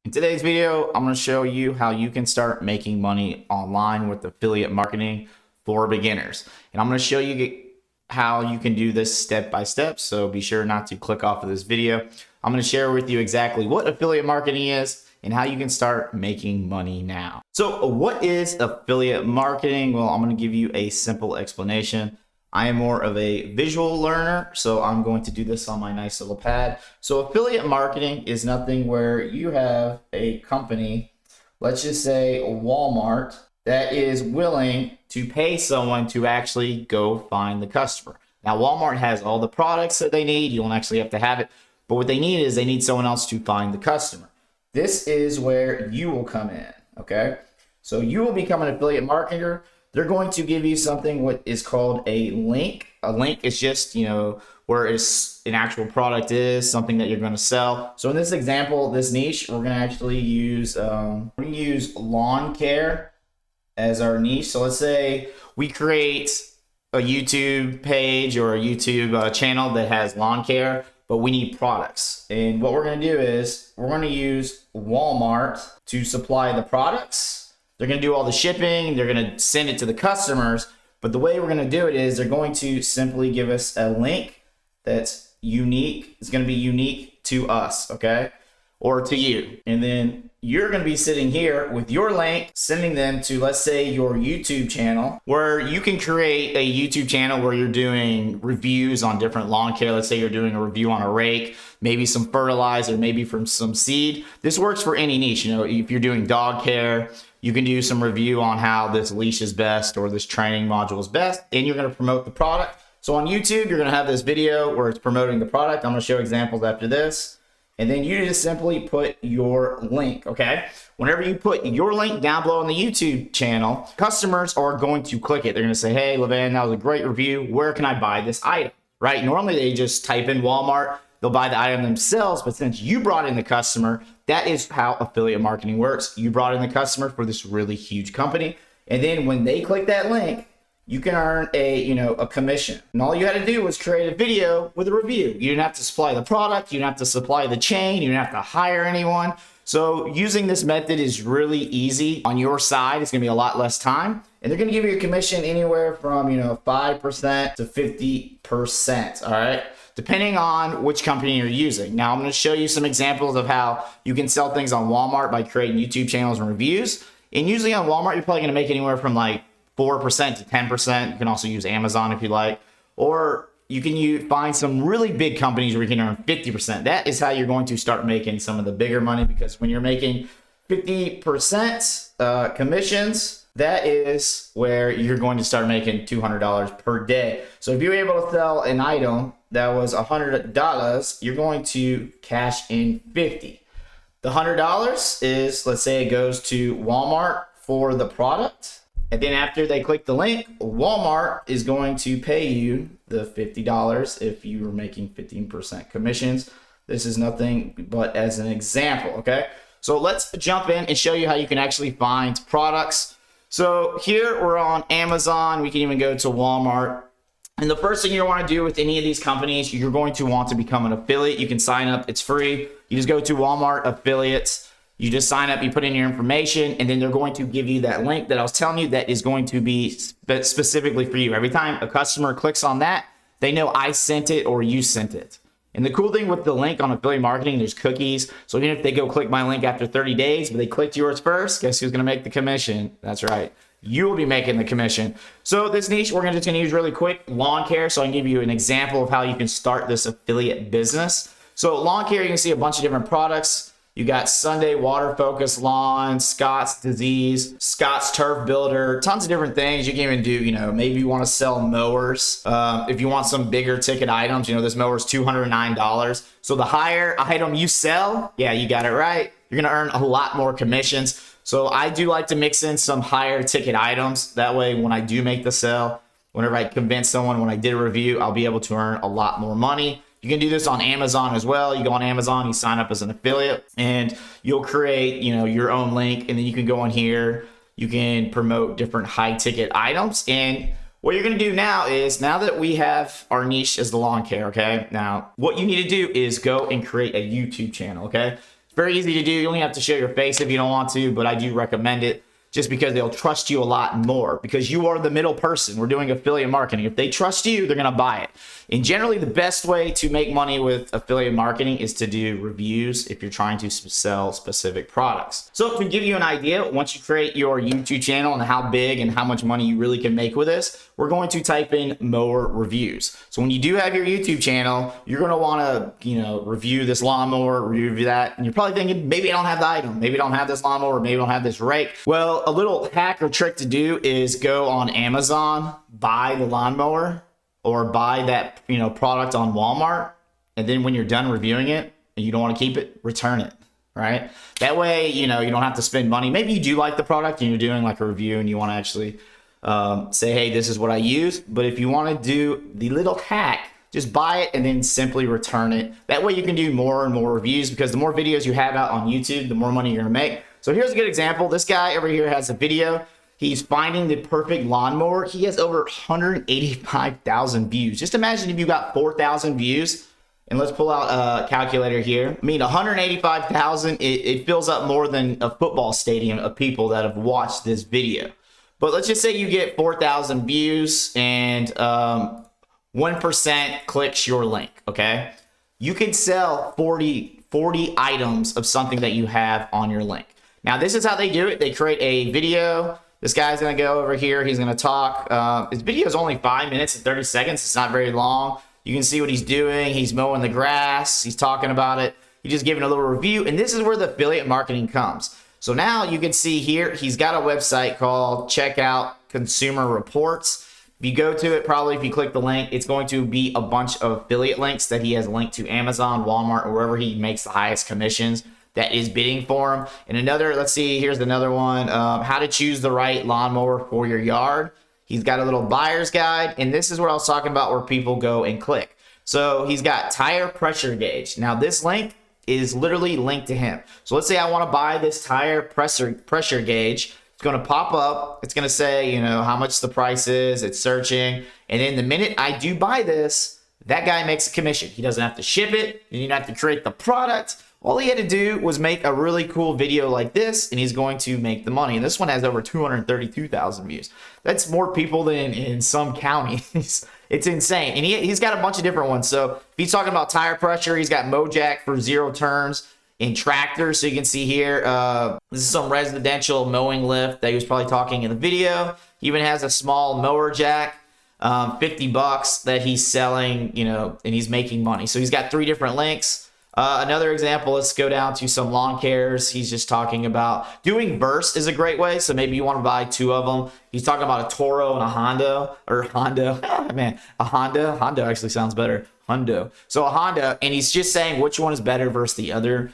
In today's video, I'm going to show you how you can start making money online with affiliate marketing for beginners. And I'm going to show you how you can do this step by step. So be sure not to click off of this video. I'm going to share with you exactly what affiliate marketing is and how you can start making money now. So what is affiliate marketing? Well, I'm going to give you a simple explanation. I am more of a visual learner, so I'm going to do this on my nice little pad. So affiliate marketing is nothing where you have a company, let's just say Walmart, that is willing to pay someone to actually go find the customer. Now, Walmart has all the products that they need. You don't actually have to have it, but what they need is they need someone else to find the customer. This is where you will come in, okay? So you will become an affiliate marketer. They're going to give you something what is called a link. A link is just, where an actual product is, something that you're going to sell. So in this example, this niche, we're going to actually use, lawn care as our niche. So let's say we create a YouTube page or a YouTube channel that has lawn care, but we need products. And what we're going to do is we're going to use Walmart to supply the products. They're going to do all the shipping. They're going to send it to the customers. But the way we're going to do it is they're going to simply give us a link that's unique. It's going to be unique to us, okay? Or to you. And then you're going to be sitting here with your link, sending them to, let's say, your YouTube channel, where you can create a YouTube channel where you're doing reviews on different lawn care. Let's say you're doing a review on a rake, maybe some fertilizer, maybe from some seed. This works for any niche. If you're doing dog care, you can do some review on how this leash is best or this training module is best, and you're going to promote the product. So on YouTube, you're going to have this video where it's promoting the product. I'm going to show examples after this. And then you just simply put your link, okay? Whenever you put your link down below on the YouTube channel, customers are going to click it. They're going to say, hey, Levan, that was a great review. Where can I buy this item, right? Normally, they just type in Walmart. They'll buy the item themselves, but since you brought in the customer, that is how affiliate marketing works. You brought in the customer for this really huge company, and then when they click that link, you can earn a commission. And all you had to do was create a video with a review. You didn't have to supply the product, you didn't have to supply the chain, you didn't have to hire anyone. So using this method is really easy on your side. It's gonna be a lot less time. And they're gonna give you a commission anywhere from 5% to 50%, all right? Depending on which company you're using. Now I'm going to show you some examples of how you can sell things on Walmart by creating YouTube channels and reviews. And usually on Walmart, you're probably going to make anywhere from like 4% to 10%. You can also use Amazon if you like, or you can find some really big companies where you can earn 50%. That is how you're going to start making some of the bigger money, because when you're making 50% commissions, that is where you're going to start making $200 per day. So if you're able to sell an item that was $100, you're going to cash in 50. The $100 is, let's say it goes to Walmart for the product. And then after they click the link, Walmart is going to pay you the $50 if you were making 15% commissions. This is nothing but as an example, okay? So let's jump in and show you how you can actually find products. So here we're on Amazon. We can even go to Walmart. And the first thing you want to do with any of these companies, you're going to want to become an affiliate. You can sign up. It's free. You just go to Walmart affiliates. You just sign up. You put in your information, and then they're going to give you that link that I was telling you that is going to be specifically for you. Every time a customer clicks on that, they know I sent it or you sent it. And the cool thing with the link on affiliate marketing, there's cookies. So even if they go click my link after 30 days, but they clicked yours first, guess who's going to make the commission? That's right. You will be making the commission. So this niche, we're just going to use really quick, lawn care. So I can give you an example of how you can start this affiliate business. So lawn care, you can see a bunch of different products. You got Sunday Water Focus Lawn, Scott's Disease, Scott's Turf Builder, tons of different things. You can even do, maybe you want to sell mowers. If you want some bigger ticket items, this mower is $209. So the higher item you sell, yeah, you got it right, you're going to earn a lot more commissions. So I do like to mix in some higher ticket items. That way, when I do make the sale, whenever I convince someone, when I did a review, I'll be able to earn a lot more money. You can do this on Amazon as well. You go on Amazon, you sign up as an affiliate, and you'll create, your own link, and then you can go on here. You can promote different high ticket items. And what you're going to do now is, now that we have our niche as the lawn care, okay? Now, what you need to do is go and create a YouTube channel, okay? It's very easy to do. You only have to show your face if you don't want to, but I do recommend it just because they'll trust you a lot more because you are the middle person. We're doing affiliate marketing. If they trust you, they're going to buy it. And generally, the best way to make money with affiliate marketing is to do reviews if you're trying to sell specific products. So to give you an idea, once you create your YouTube channel and how big and how much money you really can make with this, we're going to type in mower reviews. So when you do have your YouTube channel, you're going to want to, review this lawnmower, review that. And you're probably thinking, maybe I don't have the item. Maybe I don't have this lawnmower. Maybe I don't have this rake. Well, a little hack or trick to do is go on Amazon, buy the lawnmower, or buy that product on Walmart, and then when you're done reviewing it and you don't want to keep it, return it, right? That way, you don't have to spend money. Maybe you do like the product and you're doing like a review and you want to actually say, hey, this is what I use. But if you want to do the little hack, just buy it and then simply return it. That way you can do more and more reviews because the more videos you have out on YouTube, the more money you're gonna make. So here's a good example. This guy over here has a video. He's finding the perfect lawnmower. He has over 185,000 views. Just imagine if you got 4,000 views, and let's pull out a calculator here. I mean, 185,000, it fills up more than a football stadium of people that have watched this video. But let's just say you get 4,000 views and 1% clicks your link, okay? You can sell 40 items of something that you have on your link. Now, this is how they do it. They create a video. This guy's going to go over here. He's going to talk. His video is only 5 minutes and 30 seconds. It's not very long. You can see what he's doing. He's mowing the grass. He's talking about it. He's just giving a little review. And this is where the affiliate marketing comes. So now you can see here, he's got a website called Checkout Consumer Reports. If you go to it, probably if you click the link, it's going to be a bunch of affiliate links that he has linked to Amazon, Walmart, or wherever he makes the highest commissions that is bidding for him. And another, let's see, here's another one, how to choose the right lawnmower for your yard. He's got a little buyer's guide, and this is what I was talking about where people go and click. So he's got tire pressure gauge. Now this link is literally linked to him. So let's say I want to buy this tire pressure gauge. It's going to pop up. It's going to say, how much the price is. It's searching. And then the minute I do buy this, that guy makes a commission. He doesn't have to ship it. You don't have to create the product. All he had to do was make a really cool video like this, and he's going to make the money. And this one has over 232,000 views. That's more people than in some counties. It's insane. And he's got a bunch of different ones. So if he's talking about tire pressure, he's got Mojack for 0 turns in tractors. So you can see here, this is some residential mowing lift that he was probably talking in the video. He even has a small mower jack, $50 that he's selling, and he's making money. So he's got 3 different links. Another example, let's go down to some lawn cares. He's just talking about doing bursts is a great way. So maybe you want to buy 2 of them. He's talking about a Toro and a Honda, or Honda. Oh, man, a Honda. Honda actually sounds better. Hundo. So a Honda, and he's just saying which one is better versus the other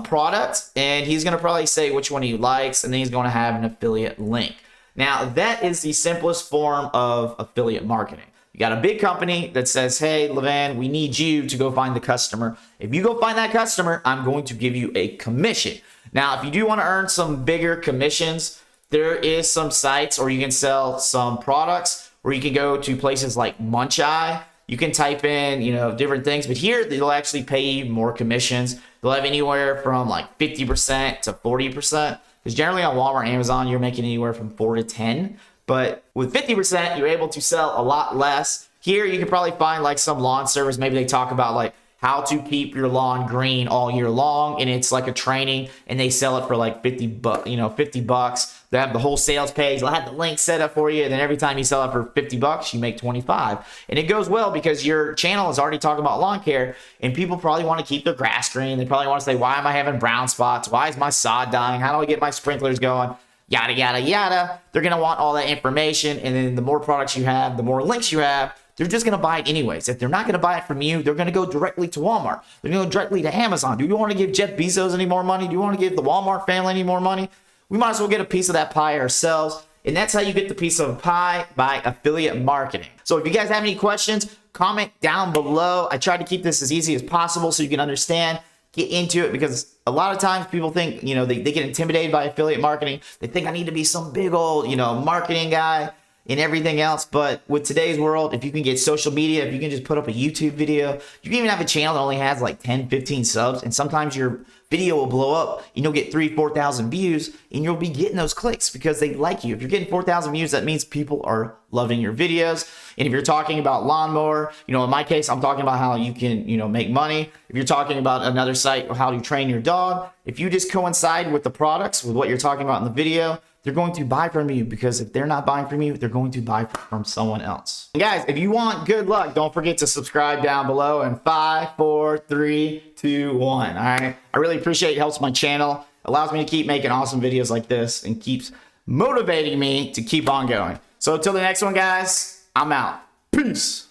product. And he's going to probably say which one he likes, and then he's going to have an affiliate link. Now, that is the simplest form of affiliate marketing. You got a big company that says, hey, Levan, we need you to go find the customer. If you go find that customer, I'm going to give you a commission. Now, if you do want to earn some bigger commissions, there is some sites, or you can sell some products where you can go to places like Muncheye. You can type in, different things, but here they'll actually pay you more commissions. They'll have anywhere from like 50% to 40%. Because generally on Walmart and Amazon, you're making anywhere from 4 to 10. But with 50%, you're able to sell a lot less. Here, you can probably find like some lawn service. Maybe they talk about like how to keep your lawn green all year long, and it's like a training, and they sell it for like $50. They have the whole sales page. They'll have the link set up for you, and then every time you sell it for $50, you make 25. And it goes well because your channel is already talking about lawn care, and people probably want to keep their grass green. They probably want to say, why am I having brown spots? Why is my sod dying? How do I get my sprinklers going? Yada, yada, yada. They're going to want all that information. And then the more products you have, the more links you have, they're just going to buy it anyways. If they're not going to buy it from you, they're going to go directly to Walmart. They're going to go directly to Amazon. Do you want to give Jeff Bezos any more money? Do you want to give the Walmart family any more money? We might as well get a piece of that pie ourselves. And that's how you get the piece of pie, by affiliate marketing. So if you guys have any questions, comment down below. I tried to keep this as easy as possible so you can understand. Get into it, because a lot of times people think, they get intimidated by affiliate marketing. They think I need to be some big old, marketing guy. and everything else. But with today's world, if you can get social media, if you can just put up a YouTube video, you can even have a channel that only has like 10, 15 subs, and sometimes your video will blow up and you'll get 3,000, 4,000 views, and you'll be getting those clicks because they like you. If you're getting 4,000 views, that means people are loving your videos. And if you're talking about lawnmower, in my case, I'm talking about how you can, make money. If you're talking about another site, how to train your dog, if you just coincide with the products, with what you're talking about in the video, they're going to buy from you, because if they're not buying from you, they're going to buy from someone else. And guys, if you want good luck, don't forget to subscribe down below in 5, 4, 3, 2, 1. All right. I really appreciate it. It helps my channel, allows me to keep making awesome videos like this, and keeps motivating me to keep on going. So until the next one, guys, I'm out. Peace.